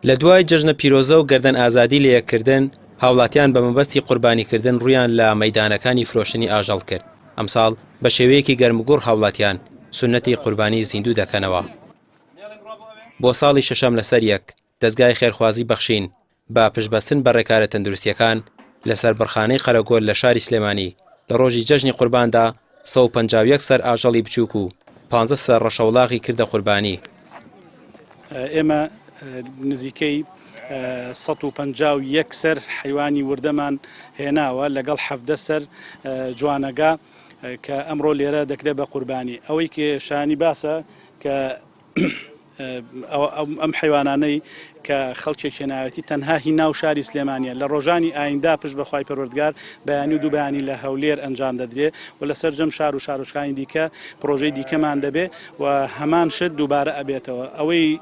لە دوای جەژنە پیرۆزە و گەردەن ئازادی لە یەککردن هاوڵاتیان بە مەبەستی قوربانیکردن ڕویان لە مەیدانەکانی فرۆشتنی ئاژەڵ کرد. ئەمساڵ بە شێوەیەکی گەرمگوڕ هاوڵاتیان سونەتی قوربانی زیندوو دەکەنەوە. بۆ ساڵی شەشەم لەسەر یەک دەستگای خێرخوازی بەخشین بە پشتبەستن بە ڕێکارە تەندروستیەکان لەسەر بڕخانەی قەرەگۆل لە شاری سلێمانی لە ڕۆژی جەژنی قورباندا 151 سەر ئاژەڵی بچووک و 15 سەر ڕەشەوڵاغی کردە قوربانی. ئێمە نزیکەی 151 سەر حیوانی وردەمان هێناوە لەگەڵ 17 سەر جوانەگا کە ئەمڕۆ لێرە دەکرێت بە قوربانی. ئەوەی کێشانی باسە کە ئەم حیوانانەی کە خەڵکێکی ناوەتی تەنها هی ناو شاری سلێمانیە لە ڕۆژانی ئایندا پشت بەخوای پەروەردگار بەیانی و دووبیانی لە هەولێر ئەنجام دەدرێت و لەسەر جەم شار و شارۆچکانی دیکە پرۆژەی دیکەمان دەبێ و هەمان شت دووبارە ئەبێتەوە. ئەوەی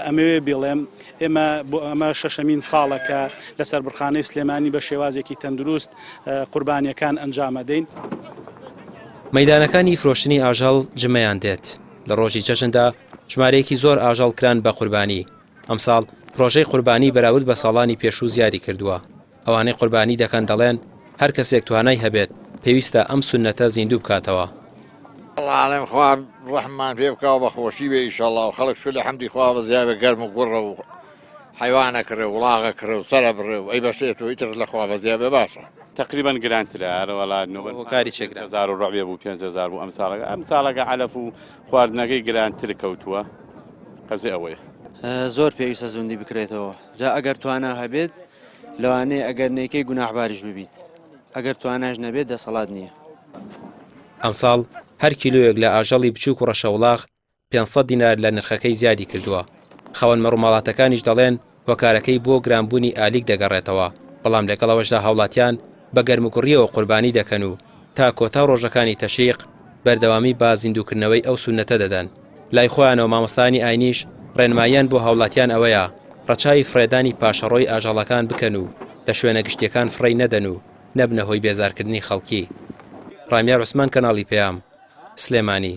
ئەمەوێ بڵێم ئێمە بۆ ئەمە شەشەمین ساڵەکە لەسەر بڕخانەی سلێمانی بە شێوازێکی تەندروست قوربانیەکان ئەنجامەدەین. مەیدانەکانی فرۆشتنی ئاژەڵ جمەیان دێت. لە ڕۆژی جەژندا ژمارەیەکی زۆر ئاژەڵ کران بە قوربانی. ئەمساڵ پرۆژەی قوربانی بەراورد بە ساڵانی پێشوو زیادی کردووە. ئەوانەی قوربانی دەکەن دەڵێن هەر کەسێک توانای هەبێت پێویستە ئەم سونەتە زیندوو بکاتەوە. ئەڵێم خوا ڕەحمان پێ بکاو بە خۆشی بێ ئینشەڵڵا و خەڵک شو لە حەمدی خوا بە زیابە گەرم و گوڕە و حیوانە کرێ و وڵاغە کرێ و سەرە بڕێ و ئەی بەشێت و ئیتر لە خوا بە زیابە باشە. تقریبا گرانترە هەروەڵات کاری چێک 1000 ڕۆبێ بوو 5000 بوو ئەم ساڵەکە عەلەف و خواردنەکەی گرانتر کەوتووە. قەزی ئەوەیە زۆر پێویستە زوندی بکرێتەوە. جا ئەگەر توانە هەبێت لەوانەیە ئەگەر نێکەی گوناحباریش ببیت، ئەگەر تواناش نەبێت دەسەڵات نییە. ئەمساڵ هەر کیلۆیەک لە ئاژەڵی بچووک و ڕەشەوڵاغ 500 دینار لە نرخەکەی زیادی کردووە. خەوەن مەڕووماڵاتەکانیش دەڵێن هۆکارەکەی بۆ گرانبوونی ئالیک دەگەڕێتەوە، بەڵام لەگەڵەوەشدا هاوڵاتیان بە گەرموگوڕیەوە قوربانی دەکەن و تا کۆتا ڕۆژەکانی تەشریق بەردەوامی با زیندووکردنەوەی ئەو سونەتە دەدەن. لای خۆیانەوە مامۆستانی ئاینیش ڕێنماییان بۆ هاوڵاتیان ئەوەیە ڕەچاوی فرێدانی پاشەڕۆی ئاژەڵەکان بکەن و لە شوێنە گشتیەکان فڕی نەدەن و نەبنە هۆی بێزارکردنی خەڵکی. ڕامیار عوسمان، کەناڵی پێام، سلێمانی.